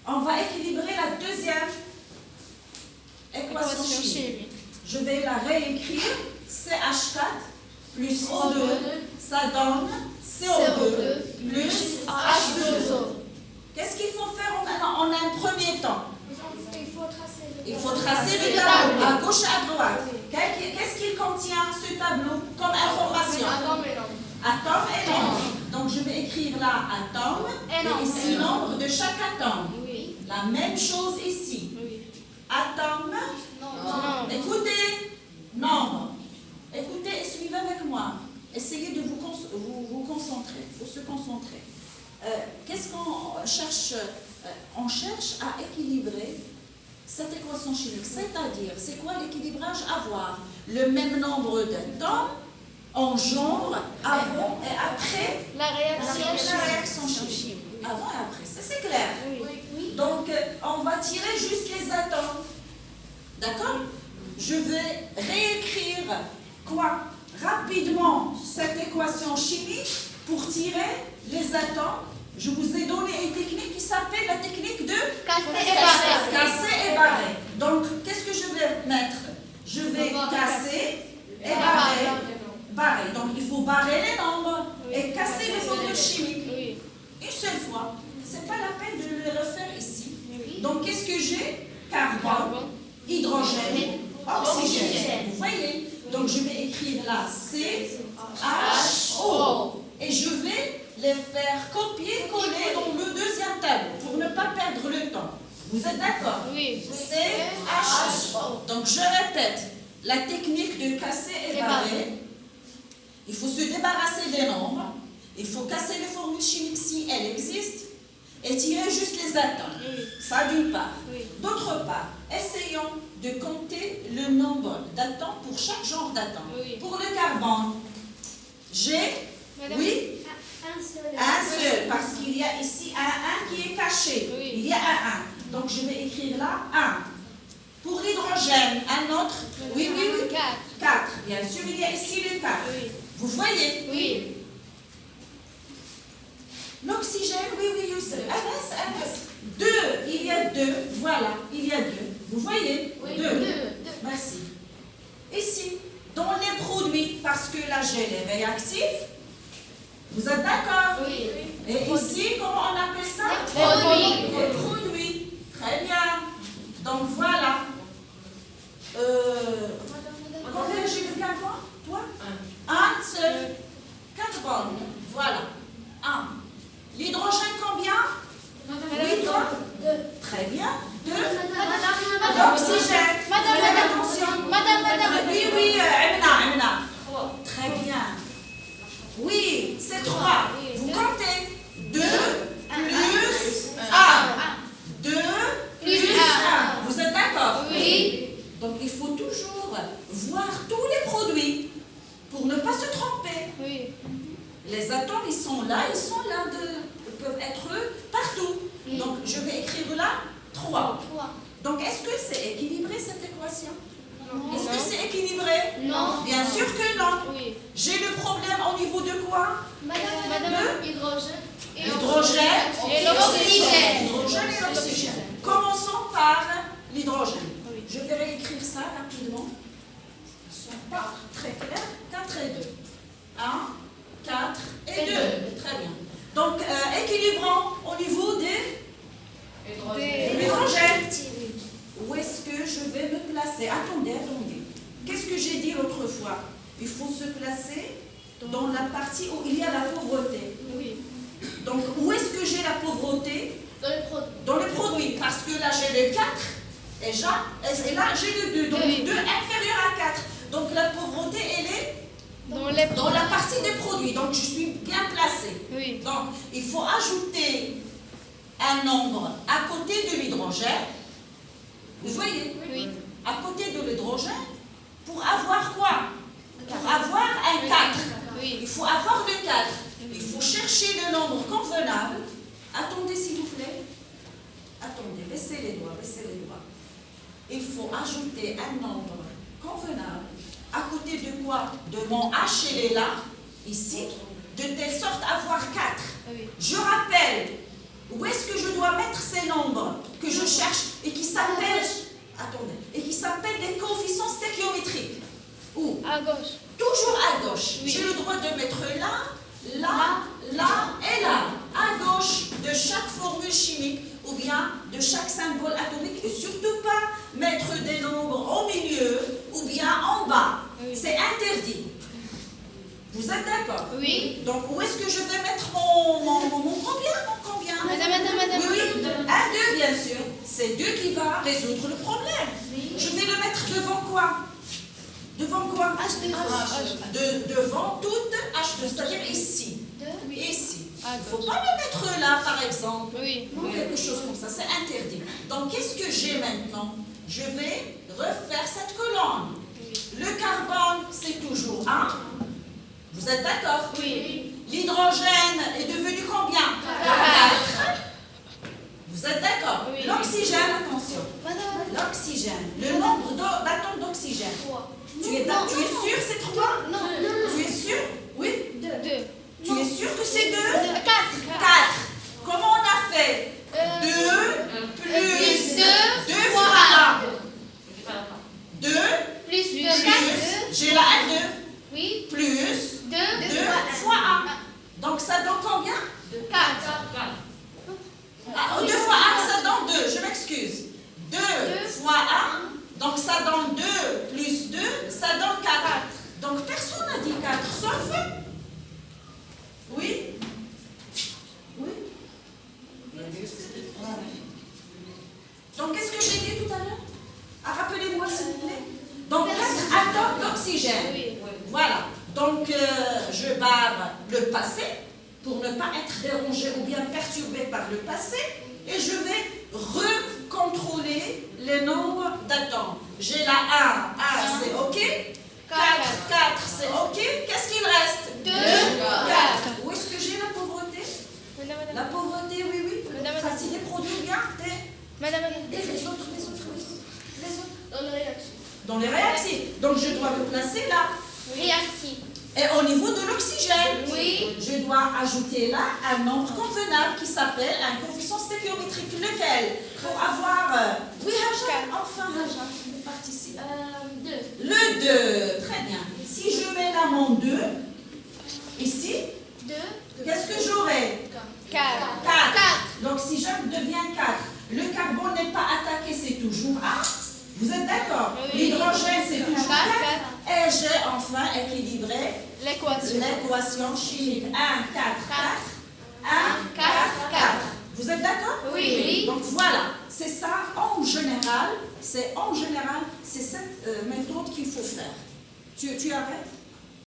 On va équilibrer la deuxième équation chimique. Je vais la réécrire. CH4 plus O2, ça donne CO2 plus H2O. Qu'est-ce qu'il faut faire maintenant en un premier temps? Il faut tracer le tableau à gauche et à droite. Qu'est-ce qu'il contient ce tableau comme information? Atome et nombre. Donc je vais écrire là atome et ici nombre de chaque atome. La même chose ici. Atome, écoutez, nombre. Écoutez et suivez avec moi. Essayez de vous concentrer. Il faut se concentrer. Qu'est-ce qu'on cherche? On cherche à équilibrer cette équation chimique. C'est-à-dire, c'est quoi l'équilibrage? Avoir le même nombre d'atomes engendre avant et après la réaction chimique. Avant et après, ça c'est clair. Donc, on va tirer juste les atomes. D'accord? Je vais réécrire quoi? Rapidement cette équation chimique pour tirer les atomes. Je vous ai donné une technique qui s'appelle la technique de casser et barrer. Donc, qu'est-ce que je vais mettre? Je vais casser et barrer. Donc, il faut barrer les nombres et casser les formules chimiques. Une seule fois. Ce n'est pas la peine de le refaire ici. Donc, qu'est-ce que j'ai? Carbone, hydrogène, oxygène. Vous voyez? Donc, je vais écrire là CHO. Et je vais les faire copier-coller dans le deuxième tableau pour ne pas perdre le temps. Vous êtes d'accord? Oui. CHO. Donc, je répète la technique de casser et barrer. Il faut se débarrasser des nombres. Il faut casser les formules chimiques si elles existent et tirer juste les atomes. Ça d'une part. D'autre part, essayons de compter le nombre d'atomes pour chaque genre d'atome. Pour le carbone, j'ai, un seul, parce qu'il y a ici un 1 qui est caché. Il y a un 1. Donc je vais écrire là 1. Pour l'hydrogène, un autre, 4. Bien sûr, il y a ici le 4. Vous voyez? Oui. L'oxygène, Youssef. Anas. 2, il y a 2. Voilà, il y a 2. Vous voyez? 2. Merci. Ici, dans les produits, parce que la gel est réactif, vous êtes d'accord? Oui. Et ici, comment on appelle ça? Les produits. Très bien. Donc voilà. Combien j'ai de carbone? Toi? Un seul. Carbone. Voilà. 1. L'hydrogène combien? Oui, toi? 2. Très bien. 2. L'oxygène. Attention. Oui, Amina. Très bien. Oui, c'est 3. Vous comptez. 2 plus 1. 2 plus 1. Vous êtes d'accord? Oui. Donc, il faut toujours voir tous les produits pour ne pas se tromper. Oui. Les atomes, ils sont là, ils peuvent être partout. Donc, je vais écrire là 3. Donc, est-ce que c'est équilibré cette équation? Est-ce que c'est équilibré? Non. Bien sûr que non. Oui. J'ai le problème au niveau de quoi? Hydrogène. L'hydrogène Et l'oxygène. L'hydrogène et l'oxygène. Commençons par l'hydrogène. Je vais réécrire ça rapidement. Ils ne sont pas très clairs. 4 et 2. 1, 4 et 2. Très bien. Donc, équilibrons au niveau des l'hydrogène. Où est-ce que je vais me placer? Attendez. Qu'est-ce que j'ai dit l'autre fois? Il faut se placer dans la partie où il y a la pauvreté. Donc, où est-ce que j'ai la pauvreté? Dans les produits. Parce que là, j'ai le 4 déjà. Et là, j'ai le 2. Donc, 2 inférieur à 4. Donc, la pauvreté, elle est dans la partie des produits. Donc, je suis bien placée. Donc, il faut ajouter un nombre à côté de l'hydrogène. Vous voyez? À côté de l'hydrogène, pour avoir quoi? Pour avoir un 4. Il faut avoir le 4. Il faut chercher le nombre convenable. Attendez, s'il vous plaît. Attendez, baissez les doigts. Il faut ajouter un nombre convenable. À côté de quoi? De mon H, elle est là, ici, de telle sorte à avoir 4. Je rappelle, où est-ce que je dois mettre ces nombres? que je cherche et qui s'appelle, attendez, et qui s'appelle des coefficients stéchiométriques. Où? À gauche. Toujours à gauche. Oui. J'ai le droit de mettre là, là, là et là. À gauche de chaque formule chimique ou bien de chaque symbole atomique. Et surtout pas mettre des nombres au milieu ou bien en bas. Oui. C'est interdit. Vous êtes d'accord? Oui. Donc où est-ce que je vais mettre mon combien? Madame. Oui, 1, 2, bien sûr. C'est 2 qui va résoudre le problème. Oui. Je vais le mettre devant quoi? Devant quoi? Devant toute H2, c'est-à-dire ici. Ici. Il ne faut pas le mettre là, par exemple. Oui. Ou quelque chose comme ça, c'est interdit. Donc, qu'est-ce que j'ai maintenant? Je vais refaire cette colonne. Le carbone, c'est toujours 1. Vous êtes d'accord? Oui. L'hydrogène est devenu combien? 4. Vous êtes d'accord? Oui. L'oxygène, attention. L'oxygène, le nombre d'atomes d'oxygène. Tu es sûr c'est 3? Non. Tu es sûr? Oui? 2. Tu es sûr que c'est 2? 4. 4. Comment on a fait? 2 plus 2 fois 1. 2 Plus plus, 4. j'ai la 1, 2, Oui. plus 2 2 fois 1. Donc ça donne combien? 4. 2 fois 1, ça donne 2, je m'excuse. 2 fois 1, donc ça donne 2 plus 2, ça donne 4. Donc personne n'a dit 4, sauf... Oui? Oui? Donc qu'est-ce que j'ai dit tout à l'heure? Rappelez-moi s'il vous plaît. Donc 4 atomes d'oxygène. Oui. Voilà. Donc je barre le passé pour ne pas être dérangé ou bien perturbé par le passé. Et je vais recontrôler les nombres d'atomes. J'ai la 1 c'est OK. 4 c'est OK. Qu'est-ce qu'il reste? 2. 4. Où est-ce que j'ai la pauvreté? La pauvreté, oui. Madame. Si les produits bien, Madame. les autres. Dans le réaction. Dans les réactifs. Donc je dois le placer là. Réactif. Et au niveau de l'oxygène, Oui. je dois ajouter là un nombre convenable qui s'appelle un coefficient stéchiométrique. Lequel? Pour avoir... Oui, Haja, enfin Haja, participe. 2. Le 2, très bien. Si je mets là mon 2, ici, 2. qu'est-ce que j'aurai? 4. 4. Donc si je deviens 4, le carbone n'est pas attaqué, c'est toujours 1. Vous êtes d'accord? Oui. L'hydrogène, c'est toujours 4. 4. Et j'ai enfin équilibré L'équation. chimique. 1, 4, 4. 1, 4, 4. Vous êtes d'accord? Oui. Donc voilà, c'est ça en général, c'est cette méthode qu'il faut faire. Tu arrêtes?